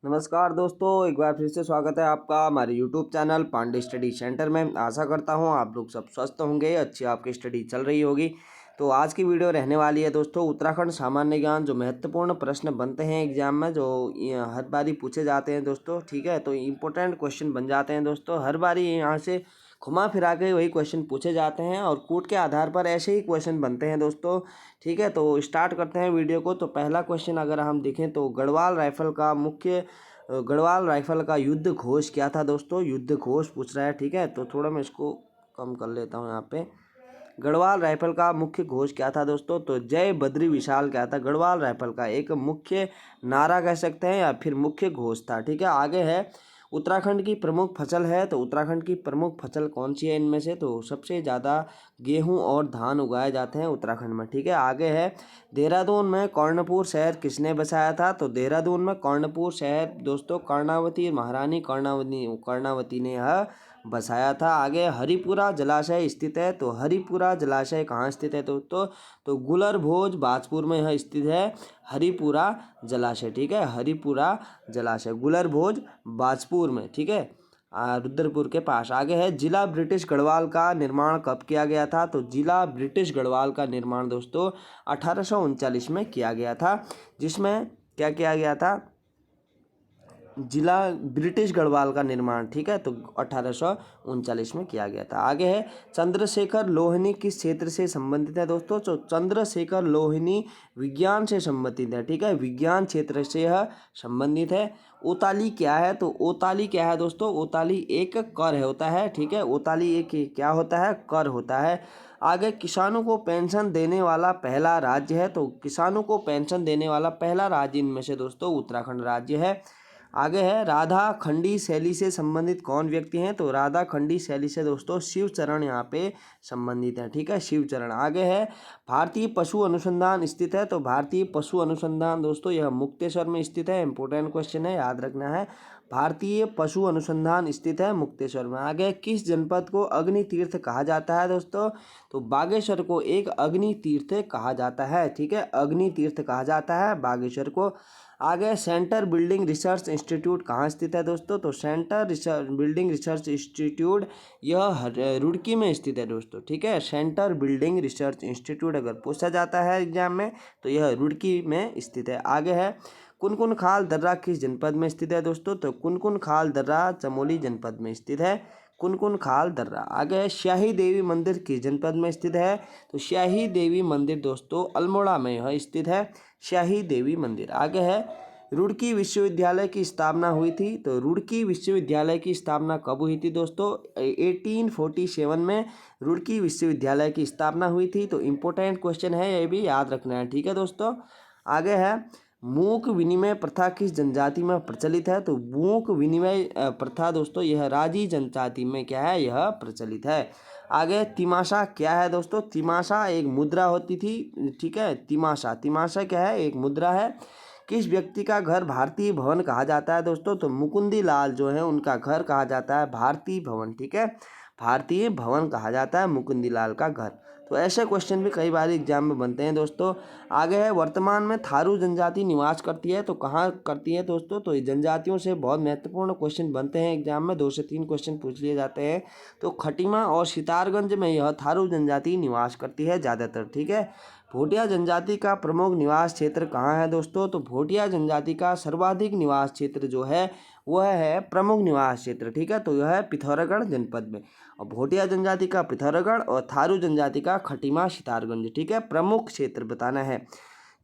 नमस्कार दोस्तों, एक बार फिर से स्वागत है आपका हमारे YouTube channel Pandey study centre में। आशा करता हूं आप लोग सब स्वस्थ होंगे, अच्छी आपकी स्टडी चल रही होगी। तो आज की वीडियो रहने वाली है दोस्तों उत्तराखंड सामान्य ज्ञान, जो महत्वपूर्ण प्रश्न बनते हैं एग्जाम में, जो हर बारी पूछे जाते हैं दोस्तों। ठीक है, तो इम्पोर्टेंट क्वेश्चन बन जाते हैं दोस्तों। हर बारी यहाँ से घुमा फिरा के वही क्वेश्चन पूछे जाते हैं और कूट के आधार पर ऐसे ही क्वेश्चन बनते हैं दोस्तों। ठीक है, तो स्टार्ट करते हैं वीडियो को। तो पहला क्वेश्चन अगर हम देखें तो गढ़वाल राइफल का युद्ध घोष क्या था दोस्तों। युद्ध घोष पूछ रहा है। ठीक है, तो थोड़ा मैं इसको कम कर लेता हूँ यहाँ पे। गढ़वाल राइफल का मुख्य घोष क्या था दोस्तों, तो जय बद्री विशाल क्या था। गढ़वाल राइफल का एक मुख्य नारा कह सकते हैं या फिर मुख्य घोष था। ठीक है, आगे है उत्तराखंड की प्रमुख फसल है, तो उत्तराखंड की प्रमुख फसल कौन सी है इनमें से, तो सबसे ज़्यादा गेहूं और धान उगाए जाते हैं उत्तराखंड में। ठीक है, आगे है देहरादून में कर्णपुर शहर किसने बसाया था, तो देहरादून में कर्णपुर शहर दोस्तों कर्णावती महारानी कर्णावती ने यह बसाया था। आगे हरिपुरा जलाशय स्थित है, तो हरिपुरा जलाशय कहाँ स्थित है दोस्तों, तो गुलरभोज बाजपुर में यह स्थित है हरिपुरा जलाशय। ठीक है, हरिपुरा जलाशय गुलरभोज बाजपुर में। ठीक है, रुद्रपुर के पास। आगे है जिला ब्रिटिश गढ़वाल का निर्माण कब किया गया था, तो जिला ब्रिटिश गढ़वाल का निर्माण दोस्तों 1839 में किया गया था। जिसमें क्या किया गया था, जिला ब्रिटिश गढ़वाल का निर्माण। ठीक है, तो 1839 में किया गया था। आगे है चंद्रशेखर लोहिनी किस क्षेत्र से संबंधित है दोस्तों, तो चंद्रशेखर लोहिनी विज्ञान से संबंधित है। ठीक है, विज्ञान क्षेत्र से यह संबंधित है। ओताली क्या है, तो ओताली क्या है दोस्तों, ओताली एक कर होता है। ठीक है, ओताली एक क्या होता है, कर होता है। आगे किसानों को पेंशन देने वाला पहला राज्य है, तो किसानों को पेंशन देने वाला पहला राज्य इनमें से दोस्तों उत्तराखंड राज्य है। आगे है राधा खंडी शैली से संबंधित कौन व्यक्ति हैं, तो राधा खंडी शैली से दोस्तों शिवचरण यहाँ पे संबंधित है। ठीक है, शिवचरण। आगे है भारतीय पशु अनुसंधान स्थित है, तो भारतीय पशु अनुसंधान दोस्तों यह मुक्तेश्वर में स्थित है। इंपॉर्टेंट क्वेश्चन है, याद रखना है। भारतीय पशु अनुसंधान स्थित है मुक्तेश्वर में। आगे किस जनपद को अग्नि तीर्थ कहा जाता है दोस्तों, तो बागेश्वर को एक अग्नि तीर्थ कहा जाता है। ठीक है, अग्नि तीर्थ कहा जाता है बागेश्वर को। आगे सेंटर बिल्डिंग रिसर्च इंस्टीट्यूट कहाँ स्थित है दोस्तों, तो बिल्डिंग रिसर्च इंस्टीट्यूट यह रुड़की में स्थित है दोस्तों। ठीक है, सेंटर बिल्डिंग रिसर्च इंस्टीट्यूट अगर पूछा जाता है एग्जाम में तो यह रुड़की में स्थित है। आगे है कुनकुन खाल दर्रा किस जनपद में स्थित है दोस्तों, तो कुनकुन खाल दर्रा चमोली जनपद में स्थित है। कुनकुन खाल दर्रा। आगे है शाही देवी मंदिर किस जनपद में स्थित है, तो शाही देवी मंदिर दोस्तों अल्मोड़ा में यह स्थित है, शाही देवी मंदिर। आगे है रुड़की विश्वविद्यालय की स्थापना हुई थी, तो रुड़की विश्वविद्यालय की स्थापना कब हुई थी दोस्तों, 1847 में रुड़की विश्वविद्यालय की स्थापना हुई थी। तो इम्पोर्टेंट क्वेश्चन है, ये भी याद रखना है। ठीक है दोस्तों, आगे है मूक विनिमय प्रथा किस जनजाति में प्रचलित है, तो मूक विनिमय प्रथा दोस्तों यह राजी जनजाति में क्या है, यह प्रचलित है। आगे तिमाशा क्या है दोस्तों, तिमाशा एक मुद्रा होती थी। ठीक है, तिमाशा क्या है, एक मुद्रा है। किस व्यक्ति का घर भारतीय भवन कहा जाता है दोस्तों, तो मुकुंदी लाल जो है उनका घर कहा जाता है भारतीय भवन। ठीक है, भारतीय भवन कहा जाता है मुकुंदी लाल का घर। तो ऐसे क्वेश्चन भी कई बार एग्जाम में बनते हैं दोस्तों। आगे है वर्तमान में थारू जनजाति निवास करती है, तो कहाँ करती है दोस्तों, तो जनजातियों से बहुत महत्वपूर्ण क्वेश्चन बनते हैं एग्जाम में, 2 से 3 क्वेश्चन पूछ लिए जाते हैं। तो खटीमा और सितारगंज में यह थारू जनजाति निवास करती है ज़्यादातर। ठीक है, भोटिया जनजाति का प्रमुख निवास क्षेत्र कहाँ है दोस्तों, तो भोटिया जनजाति का सर्वाधिक निवास क्षेत्र जो है वह है प्रमुख निवास क्षेत्र। ठीक है, तो यह है पिथौरागढ़ जनपद में। और भोटिया जनजाति का पिथौरागढ़ और थारू जनजाति का खटीमा सितारगंज। ठीक है, प्रमुख क्षेत्र बताना है।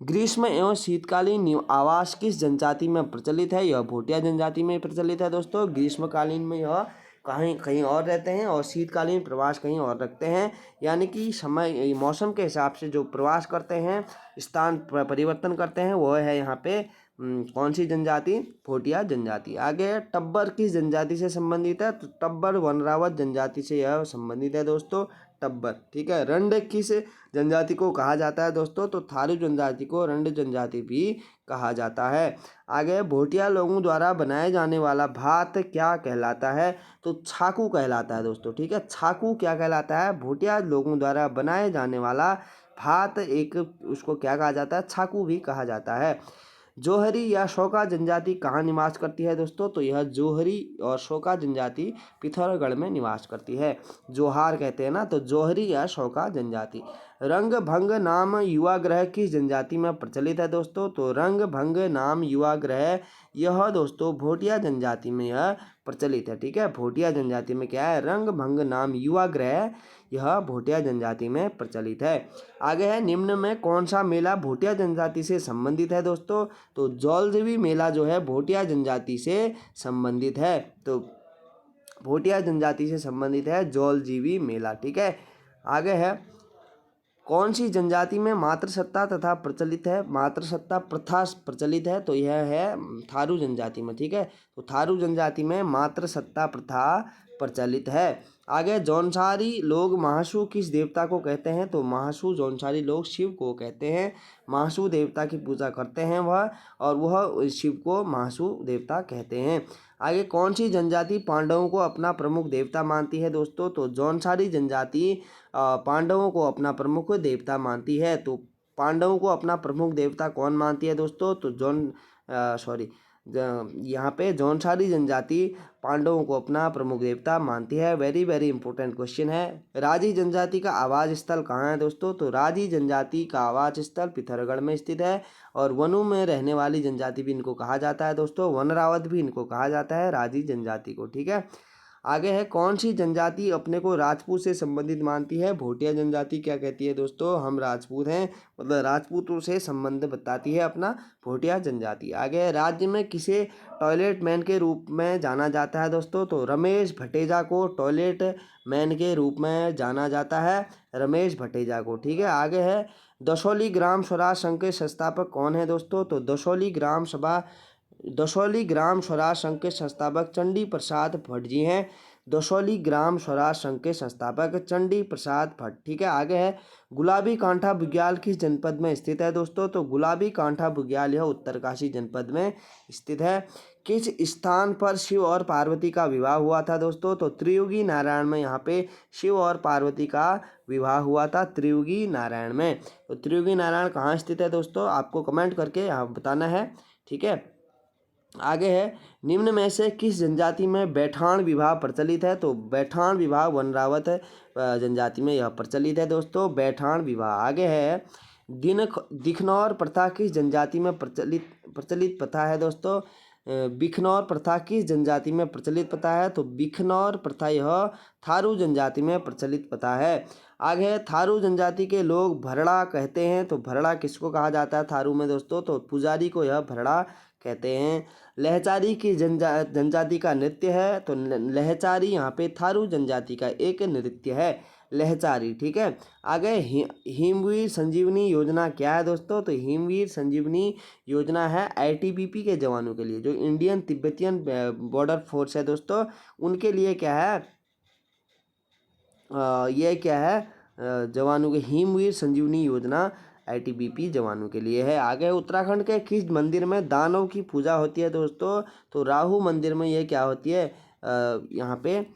ग्रीष्म एवं शीतकालीन आवास किस जनजाति में प्रचलित है, यह भोटिया जनजाति में प्रचलित है दोस्तों। ग्रीष्मकालीन में यह कहीं कहीं और रहते हैं और शीतकालीन प्रवास कहीं और रखते हैं, यानी कि समय मौसम के हिसाब से जो प्रवास करते हैं, स्थान परिवर्तन करते हैं, वह है यहाँ पे कौन सी जनजाति, भोटिया जनजाति। आगे टब्बर किस जनजाति से संबंधित है, तो टब्बर वनरावत जनजाति से यह संबंधित है दोस्तों, टब्बर। ठीक है, रंड किस जनजाति को कहा जाता है दोस्तों, तो थारू जनजाति को रंड जनजाति भी कहा जाता है। आगे भोटिया लोगों द्वारा बनाए जाने वाला भात क्या कहलाता है, तो छाकू कहलाता है दोस्तों। ठीक है, छाकू क्या कहलाता है, भोटिया लोगों द्वारा बनाए जाने वाला भात एक उसको क्या कहा जाता है, छाकू भी कहा जाता है। जोहरी या शोका जनजाति कहाँ निवास करती है दोस्तों? तो यह जोहरी और शोका जनजाति पिथौरागढ़ में निवास करती है। जोहार कहते हैं ना, तो जोहरी या शोका जनजाति। रंग भंग नाम युवा ग्रह किस जनजाति में प्रचलित है दोस्तों? तो रंग भंग नाम युवा ग्रह यह दोस्तों भोटिया जनजाति में यह प्रचलित है। ठीक है, भोटिया जनजाति में क्या है? रंग भंग नाम युवा ग्रह यह भोटिया जनजाति में प्रचलित है। आगे है, निम्न में कौन सा मेला भोटिया जनजाति से संबंधित है दोस्तों? तो जौलजीबी मेला जो है भोटिया जनजाति से संबंधित है। तो भोटिया जनजाति से संबंधित है जौलजीबी मेला। ठीक है, आगे है, कौन सी जनजाति में मातृसत्ता तथा प्रचलित है, मातृसत्ता प्रथा प्रचलित है? तो यह है थारू जनजाति में। ठीक है, तो थारू जनजाति में मातृसत्ता प्रथा प्रचलित है। आगे, जौनसारी लोग महासू किस देवता को कहते हैं? तो महासू जौनसारी लोग शिव को कहते हैं। महासू देवता की पूजा करते हैं वह, और वह शिव को महासू देवता कहते हैं। आगे, कौन सी जनजाति पांडवों को अपना प्रमुख देवता मानती है दोस्तों? तो जौनसारी जनजाति पांडवों को अपना प्रमुख देवता मानती है। तो पांडवों को अपना प्रमुख देवता कौन मानती है दोस्तों? तो यहाँ पे जौनसारी जनजाति पांडवों को अपना प्रमुख देवता मानती है। वेरी वेरी इंपॉर्टेंट क्वेश्चन है। राजी जनजाति का आवास स्थल कहाँ है दोस्तों? तो राजी जनजाति का आवास स्थल पिथौरागढ़ में स्थित है, और वनों में रहने वाली जनजाति भी इनको कहा जाता है दोस्तों। वनरावत भी इनको कहा जाता है, राजी जनजाति को। ठीक है, आगे है, कौन सी जनजाति अपने को राजपूत से संबंधित मानती है? भोटिया जनजाति क्या कहती है दोस्तों? हम राजपूत हैं, मतलब राजपूतों से संबंध बताती है अपना भोटिया जनजाति। आगे है, राज्य में किसे टॉयलेट मैन के रूप में जाना जाता है दोस्तों? तो रमेश भटेजा को टॉयलेट मैन के रूप में जाना जाता है, रमेश भटेजा को। ठीक है, आगे है, दसौली ग्राम स्वराज संघ के संस्थापक कौन है दोस्तों? तो दसौली ग्राम स्वराज संघ के संस्थापक चंडी प्रसाद भट्ट जी हैं। दसौली ग्राम स्वराज संघ के संस्थापक चंडी प्रसाद भट्ट। ठीक है, आगे है, गुलाबी कांठा बुग्याल किस जनपद में स्थित है दोस्तों? तो गुलाबी कांठा बुग्याल यह उत्तरकाशी जनपद में स्थित है। किस स्थान पर शिव और पार्वती का विवाह हुआ था दोस्तों? तो त्रियुगी नारायण में यहाँ पे शिव और पार्वती का विवाह हुआ था, त्रियुगी नारायण में। तो त्रियुगी नारायण कहाँ स्थित है दोस्तों? आपको कमेंट करके यहाँ बताना है। ठीक है, आगे है, निम्न में से किस जनजाति में बैठान विवाह प्रचलित है? तो बैठान विवाह वनरावत जनजाति में यह प्रचलित है दोस्तों, बैठान विवाह। आगे है, दिखनौर प्रथा किस जनजाति में प्रचलित प्रथा है दोस्तों? बिखनौर प्रथा किस जनजाति में प्रचलित प्रथा है? तो बिखनौर प्रथा यह थारू जनजाति में प्रचलित प्रथा है। आगे है, थारू जनजाति के लोग भरड़ा कहते हैं। तो भरड़ा किसको कहा जाता है थारू में दोस्तों? तो पुजारी को यह भरड़ा कहते हैं। लहचारी की जनजाति का नृत्य है। तो लहचारी यहाँ पे थारू जनजाति का एक नृत्य है, लहचारी। ठीक है, आगे हिमवीर संजीवनी योजना क्या है दोस्तों? तो हिमवीर संजीवनी योजना है आईटीबीपी के जवानों के लिए, जो इंडियन तिब्बतियन बॉर्डर फोर्स है दोस्तों, उनके लिए क्या है, ये क्या है, जवानों के हिमवीर संजीवनी योजना आईटीबीपी जवानों के लिए है। आगे उत्तराखंड के किस मंदिर में दानव की पूजा होती है दोस्तों? तो राहु मंदिर में ये क्या होती है, यहाँ पे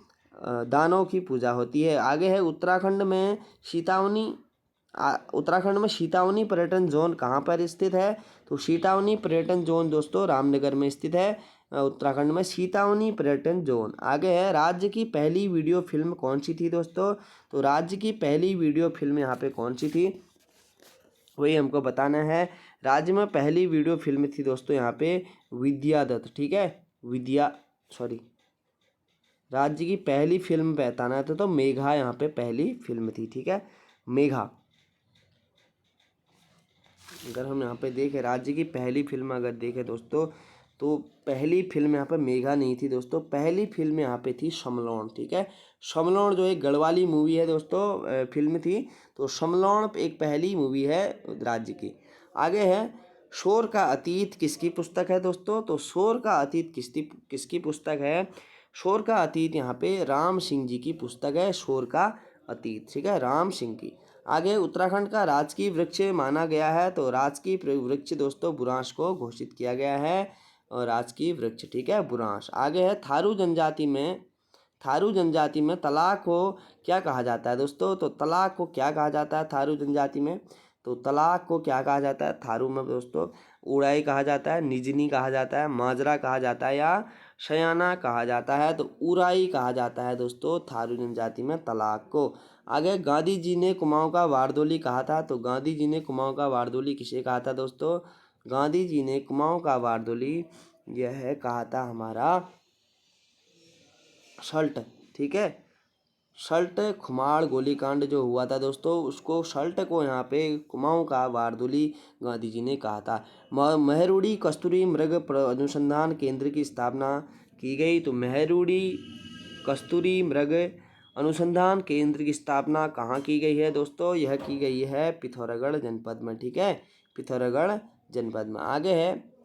दानव की पूजा होती है। आगे है, उत्तराखंड में सीतावनी पर्यटन जोन कहाँ पर स्थित है? तो सीतावनी पर्यटन जोन दोस्तों रामनगर में स्थित है, उत्तराखंड में सीतावनी पर्यटन जोन। आगे है, राज्य की पहली वीडियो फिल्म कौन सी थी दोस्तों? तो राज्य की पहली वीडियो फिल्म यहाँ पे कौन सी थी, वही हमको बताना है। राज्य में पहली वीडियो फिल्म थी दोस्तों यहाँ पे विद्यादत्त। ठीक है, राज्य की पहली फिल्म बताना है तो मेघा यहाँ पे पहली फिल्म थी। ठीक है, मेघा। अगर हम यहाँ पे देखें राज्य की पहली फिल्म अगर देखें दोस्तों, तो पहली फिल्म यहाँ पे मेघा नहीं थी दोस्तों, पहली फिल्म यहाँ पे थी समलोन। ठीक है, समलोन जो एक गढ़वाली मूवी है दोस्तों, फिल्म थी, तो समलोन एक पहली मूवी है राज्य की। आगे है, शोर का अतीत किसकी पुस्तक है दोस्तों? तो शोर का अतीत किसकी पुस्तक है? शोर का अतीत यहाँ पे राम सिंह जी की पुस्तक है, शोर का अतीत। ठीक है, राम सिंह की। आगे, उत्तराखंड का राजकीय वृक्ष माना गया है। तो राजकीय वृक्ष दोस्तों बुरांश को घोषित किया गया है, और राजकीय वृक्ष। ठीक है, बुरांश। आगे है, थारू जनजाति में तलाक को क्या कहा जाता है दोस्तों? तो तलाक को क्या कहा जाता है थारू जनजाति में? तो तलाक को क्या कहा जाता है थारू में दोस्तों? उड़ाई कहा जाता है, निजनी कहा जाता है, माजरा कहा जाता है या शयाना कहा जाता है? तो उराई कहा जाता है दोस्तों थारू जनजाति में तलाक को। आगे, गांधी जी ने कुमाऊं का वारदोली कहा था। तो गांधी जी ने कुमाऊं का वारदोली किसे कहा था दोस्तों? गांधी जी ने कुमाऊं का वारदोली यह कहा था हमारा सल्ट, ठीक है। सल्ट खुमाड़ गोलीकांड जो हुआ था दोस्तों, उसको सल्ट को यहाँ पे कुमाऊं का वारदोली गांधी जी ने कहा था। मेहरुड़ी कस्तूरी मृग अनुसंधान केंद्र की स्थापना की गई। तो मेहरुड़ी कस्तूरी मृग अनुसंधान केंद्र की स्थापना कहाँ की गई है दोस्तों? यह की गई है पिथौरागढ़ जनपद में, ठीक है, पिथौरागढ़ जनपद में। आगे है,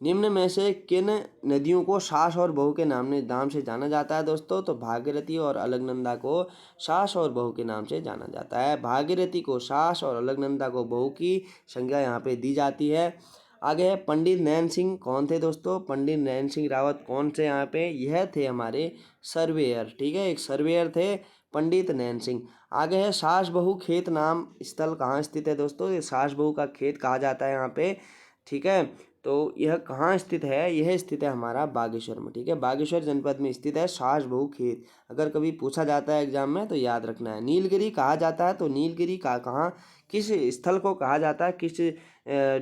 निम्न में से किन नदियों को सास और बहू के नाम से जाना जाता है दोस्तों? तो भागीरथी और अलकनंदा को सास और बहू के नाम से जाना जाता है। भागीरथी को सास और अलकनंदा को बहू की संज्ञा यहाँ पे दी जाती है। आगे है, पंडित नैन सिंह कौन थे दोस्तों? पंडित नैन सिंह रावत कौन से यहाँ पे? यह थे हमारे सर्वेयर, ठीक है, एक सर्वेयर थे पंडित नैन सिंह। आगे है, सास बहू खेत नाम स्थल कहाँ स्थित है दोस्तों? ये सास बहू का खेत कहा जाता है यहाँ पे, ठीक है। तो यह कहाँ स्थित है? यह स्थित है हमारा बागेश्वर में, ठीक है, बागेश्वर जनपद में स्थित है सास बहू खेत। अगर कभी पूछा जाता है एग्जाम में तो याद रखना है। नीलगिरी कहा जाता है। तो नीलगिरी का कहाँ, किस स्थल को कहा जाता है, किस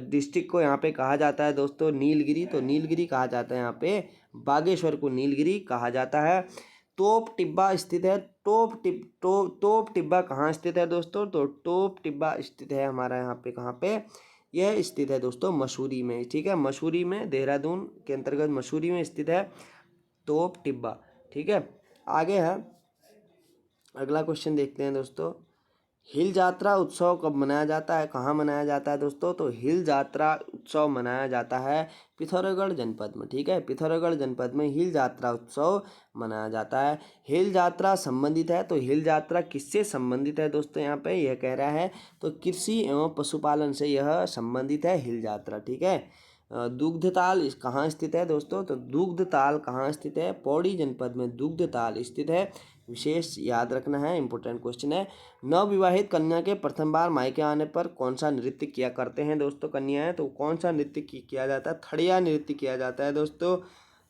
डिस्ट्रिक्ट को यहाँ पे कहा जाता है दोस्तों नीलगिरी? तो नीलगिरी कहा जाता है यहाँ पे बागेश्वर को नीलगिरी कहा जाता है। तोप टिब्बा स्थित है। तोप टिब्बा कहाँ स्थित है दोस्तों? तो तोप टिब्बा स्थित है हमारा यहाँ पे, कहाँ पे? यह स्थित है दोस्तों मसूरी में, ठीक है, मसूरी में, देहरादून के अंतर्गत मसूरी में स्थित है तोप टिब्बा, ठीक है। आगे है, अगला क्वेश्चन देखते हैं दोस्तों। हिल यात्रा उत्सव कब मनाया जाता है, कहाँ मनाया जाता है दोस्तों? तो हिल यात्रा उत्सव मनाया जाता है पिथौरागढ़ जनपद में, ठीक है, पिथौरागढ़ जनपद में हिल यात्रा उत्सव मनाया जाता है। हिल यात्रा संबंधित है। तो हिल यात्रा किससे संबंधित है दोस्तों? यहाँ पे यह कह रहा है तो कृषि एवं पशुपालन से यह संबंधित है हिल यात्रा, ठीक है। दुग्धताल कहाँ स्थित है दोस्तों? तो दुग्धताल कहाँ स्थित है? पौड़ी जनपद में दुग्धताल स्थित है। विशेष याद रखना है, इंपॉर्टेंट क्वेश्चन है। नवविवाहित कन्या के प्रथम बार मायके आने पर कौन सा नृत्य किया करते हैं दोस्तों कन्याएं? तो कौन सा नृत्य किया जाता है? थड़िया नृत्य किया जाता है दोस्तों।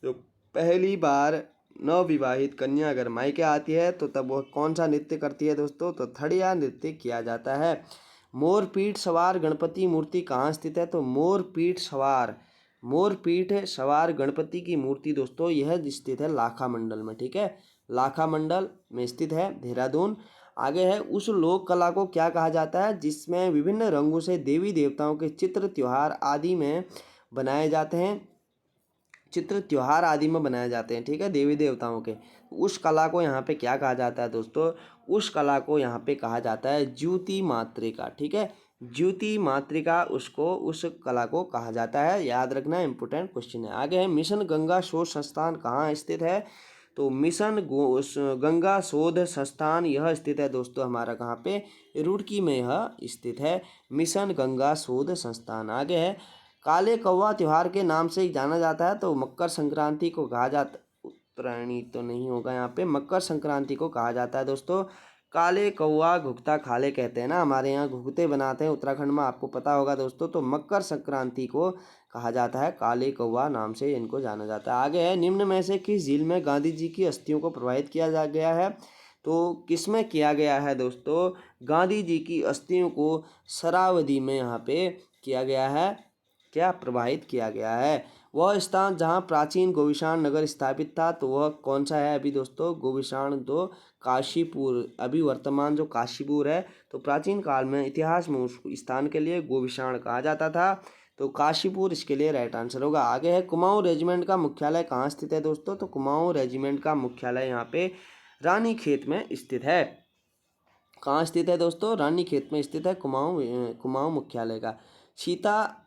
जो पहली बार नवविवाहित कन्या अगर मायके आती है तो तब वह कौन सा नृत्य करती है दोस्तों? तो थड़िया नृत्य किया जाता है। मोरपीठ सवार गणपति मूर्ति कहाँ स्थित है? तो मोरपीठ सवार गणपति की मूर्ति दोस्तों यह स्थित है लाखा मंडल में, ठीक है, लाखा मंडल में स्थित है, देहरादून। आगे है, उस लोक कला को क्या कहा जाता है जिसमें विभिन्न रंगों से देवी देवताओं के चित्र त्योहार आदि में बनाए जाते हैं, ठीक है, देवी देवताओं के। उस कला को यहाँ पे क्या कहा जाता है दोस्तों? उस कला को यहाँ पे कहा जाता है ज्योति मात्रिका, ठीक है, ज्योति मात्रिका उसको, उस कला को कहा जाता है। याद रखना, इंपोर्टेंट क्वेश्चन है। आगे है, मिशन गंगा शोध संस्थान कहाँ स्थित है? तो मिशन गंगा शोध संस्थान यह स्थित है दोस्तों हमारा कहाँ पे? रुड़की में यह स्थित है मिशन गंगा शोध संस्थान। आगे है, काले कौवा त्योहार के नाम से जाना जाता है। तो मकर संक्रांति को कहा जाता, उत्तरायणी तो नहीं होगा यहाँ पे, मकर संक्रांति को कहा जाता है दोस्तों काले कौवा घुघता खाले कहते हैं ना, हमारे यहाँ घुघते बनाते हैं उत्तराखंड में, आपको पता होगा दोस्तों। तो मकर संक्रांति को कहा जाता है काले कौवा नाम से इनको जाना जाता है। आगे है, निम्न में से किस झील में गांधी जी की अस्थियों को प्रवाहित किया जा गया है? तो किस में किया गया है दोस्तों? गांधी जी की अस्थियों को शरावती में यहाँ पे किया गया है, क्या प्रवाहित किया गया है। वह स्थान जहाँ प्राचीन गोविशाण नगर स्थापित था, तो वह कौन सा है अभी दोस्तों? गोविशाण तो काशीपुर, अभी वर्तमान जो काशीपुर है, तो प्राचीन काल में इतिहास में उस स्थान के लिए गोविशाण कहा जाता था, तो काशीपुर इसके लिए राइट आंसर होगा। आगे है, कुमाऊं रेजिमेंट का मुख्यालय कहाँ स्थित है दोस्तों? तो कुमाऊं रेजिमेंट का मुख्यालय यहाँ पे रानीखेत में स्थित है। कहाँ स्थित है दोस्तों? रानीखेत में स्थित है कुमाऊं मुख्यालय का। सीता,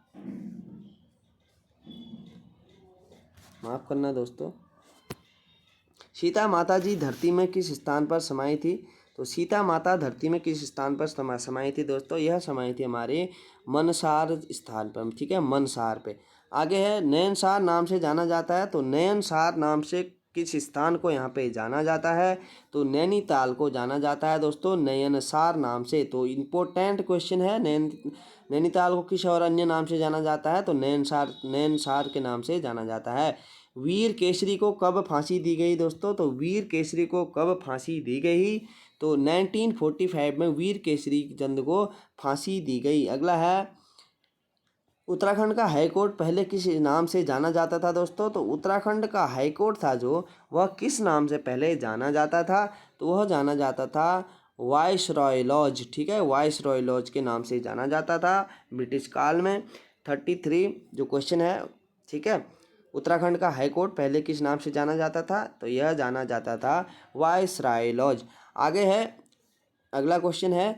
माफ करना दोस्तों, सीता माता जी धरती में किस स्थान पर समाई थी? तो सीता माता धरती में किस स्थान पर समाई थी दोस्तों? यह समाई थी हमारे मनसार स्थान पर, ठीक है, मनसार पे। आगे है, नयनसार नाम से जाना जाता है। तो नयनसार नाम से किस स्थान को यहाँ पे जाना जाता है? तो नैनीताल को जाना जाता है दोस्तों नयनसार नाम से। तो इम्पोर्टेंट क्वेश्चन है, नैनीताल को किस और अन्य नाम से जाना जाता है? तो नैनसार के नाम से जाना जाता है। वीर केसरी को कब फांसी दी गई दोस्तों? तो वीर केसरी को कब फांसी दी गई? तो 1945 में वीर केसरी चंद को फांसी दी गई। अगला है, उत्तराखंड का हाईकोर्ट पहले किस नाम से जाना जाता था दोस्तों? तो उत्तराखंड का हाईकोर्ट था जो, वह किस नाम से पहले जाना जाता था? तो वह जाना जाता था वाइसरॉय लॉज, ठीक है, वाइसरॉय लॉज के नाम से जाना जाता था ब्रिटिश काल में। 33 जो क्वेश्चन है, ठीक है, उत्तराखंड का हाईकोर्ट पहले किस नाम से जाना जाता था? तो यह जाना जाता था वाइसरॉय लॉज। आगे है, अगला क्वेश्चन है,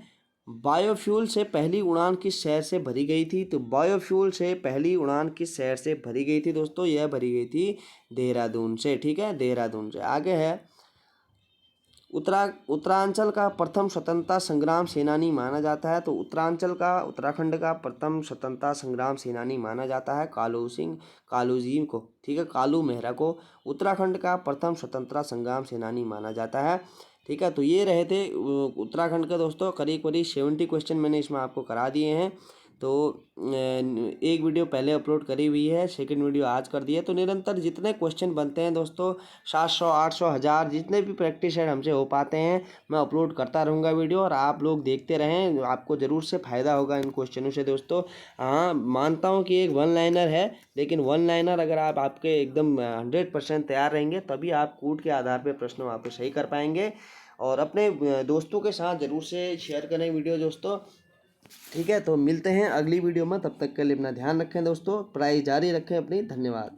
बायोफ्यूल से पहली उड़ान किस शहर से भरी गई थी? तो बायोफ्यूल से पहली उड़ान किस शहर से भरी गई थी दोस्तों? यह भरी गई थी देहरादून से, ठीक है, देहरादून से। आगे है, उत्तरांचल का प्रथम स्वतंत्रता संग्राम सेनानी माना जाता है। तो उत्तराखंड का प्रथम स्वतंत्रता संग्राम सेनानी माना जाता है कालू जी को, ठीक है, कालू मेहरा को उत्तराखंड का प्रथम स्वतंत्रता संग्राम सेनानी माना जाता है। ठीक है, तो ये रहे थे उत्तराखंड के दोस्तों करीब करीब 70 क्वेश्चन मैंने इसमें आपको करा दिए हैं। तो एक वीडियो पहले अपलोड करी हुई है, सेकंड वीडियो आज कर दी है। तो निरंतर जितने क्वेश्चन बनते हैं दोस्तों, 700 800 1000 जितने भी प्रैक्टिस सेट हमसे हो पाते हैं, मैं अपलोड करता रहूँगा वीडियो, और आप लोग देखते रहें, आपको ज़रूर से फ़ायदा होगा इन क्वेश्चनों से दोस्तों। हाँ, मानता हूँ कि एक वन लाइनर है, लेकिन वन लाइनर अगर आप आपके एकदम 100% तैयार रहेंगे, तभी आप कूट के आधार पर प्रश्न वहाँ पर सही कर पाएंगे। और अपने दोस्तों के साथ ज़रूर से शेयर करें वीडियो दोस्तों। ठीक है, तो मिलते हैं अगली वीडियो में, तब तक के लिए अपना ध्यान रखें दोस्तों, पढ़ाई जारी रखें अपनी। धन्यवाद।